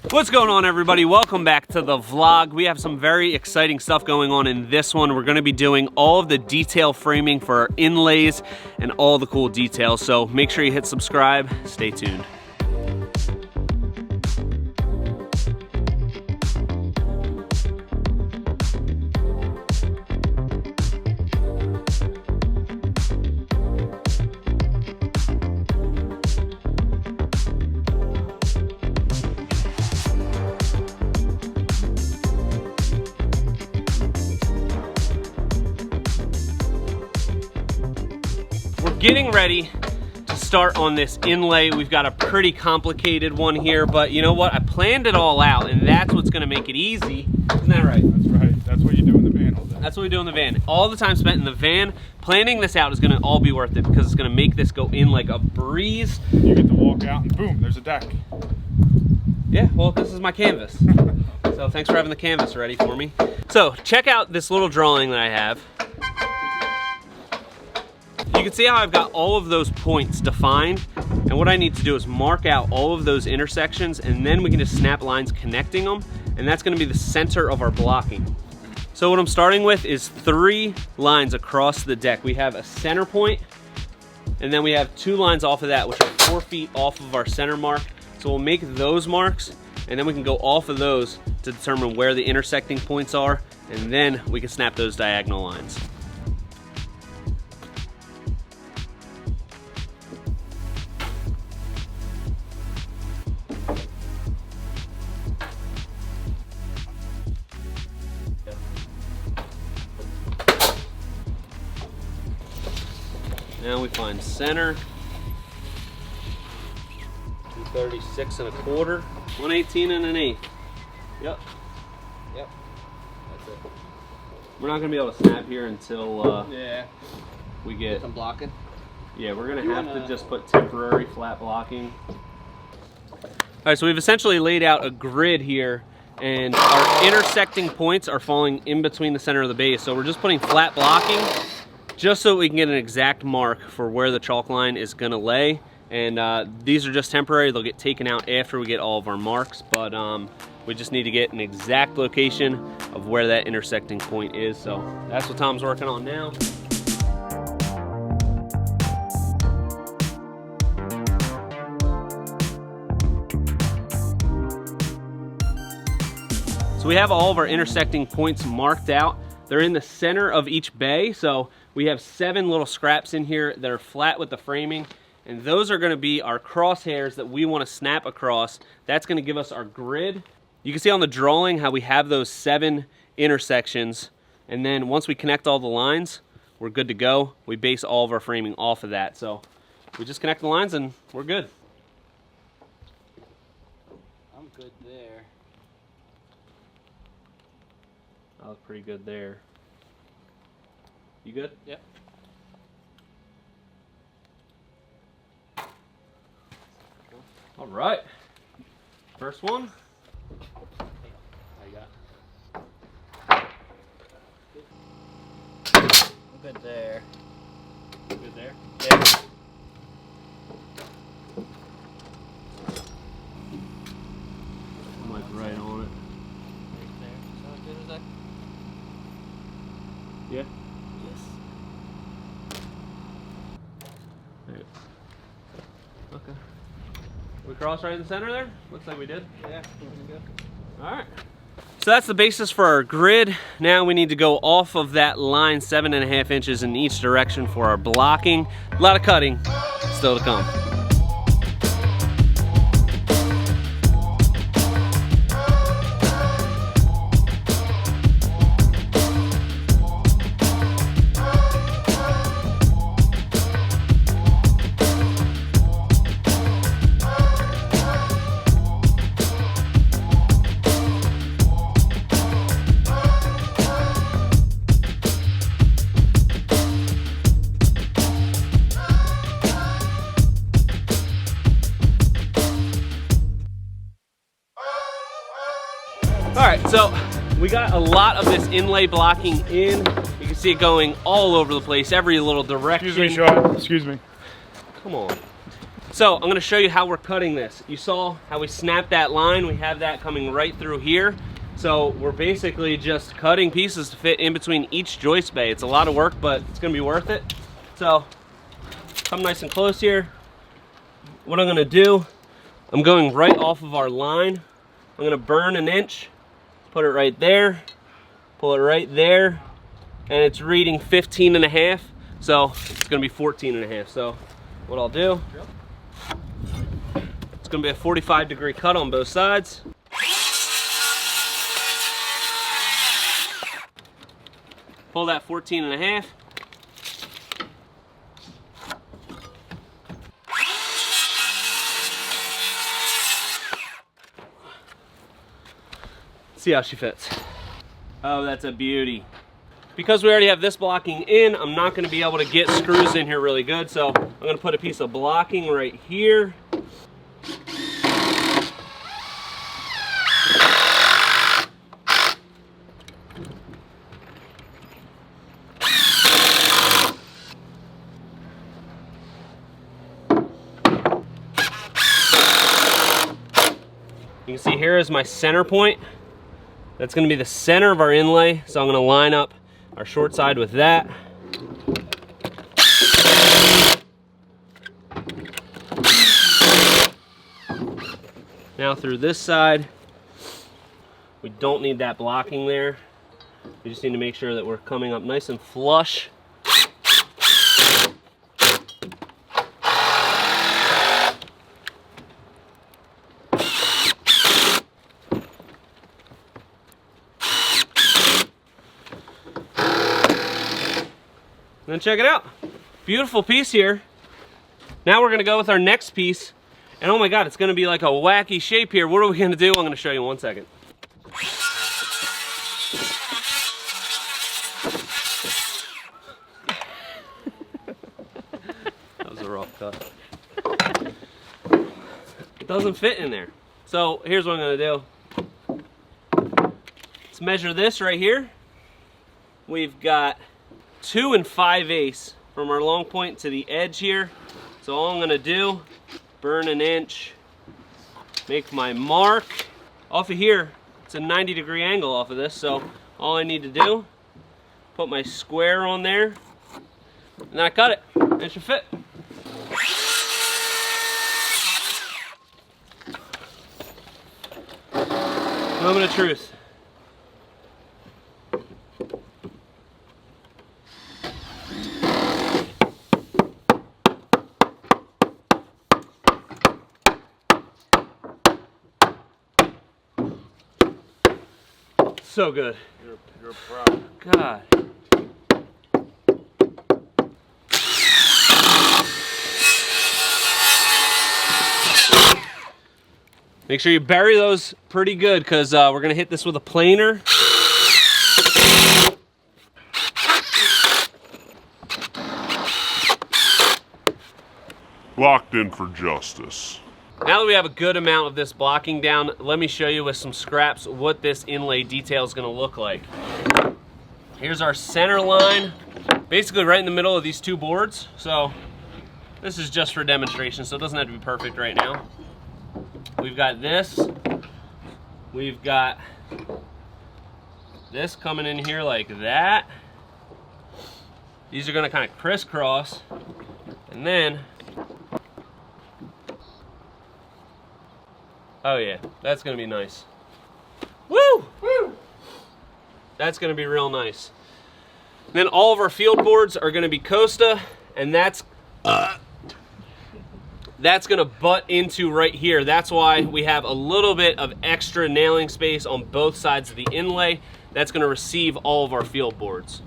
What's going on, everybody? Welcome back to the vlog. We have some very exciting stuff going on in this one. We're gonna be doing all of the detail framing for our inlays and all the cool details. So make sure you hit subscribe, stay tuned. Getting ready to start on this inlay. We've got a pretty complicated one here, but you know what? I planned it all out, and that's what's gonna make it easy. Isn't that right? That's right. That's what you do in the van all day. That's what we do in the van. All the time spent in the van, planning this out is gonna all be worth it because it's gonna make this go in like a breeze. You get to walk out and boom, there's a deck. Yeah, well, this is my canvas. So thanks for having the canvas ready for me. So check out this little drawing that I have. You can see how I've got all of those points defined, and what I need to do is mark out all of those intersections, and then we can just snap lines connecting them, and that's gonna be the center of our blocking. So what I'm starting with is 3 lines across the deck. We have a center point, and then we have 2 lines off of that, which are 4 feet off of our center mark. So we'll make those marks, and then we can go off of those to determine where the intersecting points are, and then we can snap those diagonal lines. Now we find center, 236 1/4, 118 1/8. Yep. Yep. That's it. We're not gonna be able to snap here until we get some blocking. Yeah, we're gonna have to just put temporary flat blocking. All right, so we've essentially laid out a grid here, and our intersecting points are falling in between the center of the base. So we're just putting flat blocking, just so we can get an exact mark for where the chalk line is gonna lay. And these are just temporary. They'll get taken out after we get all of our marks, but we just need to get an exact location of where that intersecting point is. So that's what Tom's working on now. So we have all of our intersecting points marked out. They're in the center of each bay, so we have 7 little scraps in here that are flat with the framing, and those are gonna be our crosshairs that we wanna snap across. That's gonna give us our grid. You can see on the drawing how we have those 7 intersections, and then once we connect all the lines, we're good to go. We base all of our framing off of that, so we just connect the lines and we're good. I'm good there. I look pretty good there. You good? Yep. All right. First one. How you got? I'm good there. Good there? Yeah. I'm like right on it. Right there. So as good as that? Yeah? Yes. Right. Okay. We cross right in the center there? Looks like we did. Yeah, looking good. All right. So that's the basis for our grid. Now we need to go off of that line 7.5 inches in each direction for our blocking. A lot of cutting still to come. All right, so we got a lot of this inlay blocking in. You can see it going all over the place, every little direction. Excuse me, Sean. Excuse me. Come on. So I'm gonna show you how we're cutting this. You saw how we snapped that line. We have that coming right through here. So we're basically just cutting pieces to fit in between each joist bay. It's a lot of work, but it's gonna be worth it. So come nice and close here. What I'm gonna do, I'm going right off of our line. I'm gonna burn an inch, put it right there, pull it right there, and it's reading 15.5, so it's gonna be 14.5. So what I'll do, it's gonna be a 45-degree cut on both sides. Pull that 14.5. See how she fits. Oh, that's a beauty. Because we already have this blocking in, I'm not gonna be able to get screws in here really good, so I'm gonna put a piece of blocking right here. You can see here is my center point. That's gonna be the center of our inlay. So I'm gonna line up our short side with that. Now through this side, we don't need that blocking there. We just need to make sure that we're coming up nice and flush. And then check it out. Beautiful piece here. Now we're gonna go with our next piece. And oh my God, it's gonna be like a wacky shape here. What are we gonna do? I'm gonna show you in 1 second. That was a rough cut. It doesn't fit in there. So here's what I'm gonna do. Let's measure this right here. We've got 2 5/8 from our long point to the edge here. So all I'm gonna do, burn an inch, make my mark. Off of here, it's a 90-degree angle off of this, so all I need to do, put my square on there, and then I cut it, and it should fit. Moment of truth. So good. You're proud. God. Make sure you bury those pretty good because we're gonna hit this with a planer. Locked in for justice. Now that we have a good amount of this blocking down, let me show you with some scraps what this inlay detail is gonna look like. Here's our center line, basically right in the middle of these two boards. So this is just for demonstration, so it doesn't have to be perfect right now. We've got this. We've got this coming in here like that. These are gonna kind of crisscross, and then oh yeah, that's gonna be nice. Woo! Woo! That's gonna be real nice. And then all of our field boards are gonna be Costa, and that's gonna butt into right here. That's why we have a little bit of extra nailing space on both sides of the inlay. That's gonna receive all of our field boards.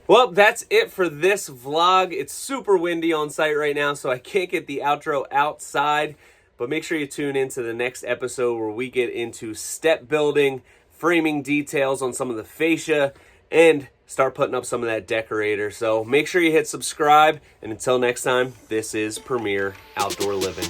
Well, that's it for this vlog. It's super windy on site right now, so I can't get the outro outside. But make sure you tune into the next episode where we get into step building, framing details on some of the fascia, and start putting up some of that decorator. So make sure you hit subscribe, and until next time, this is Premier Outdoor Living.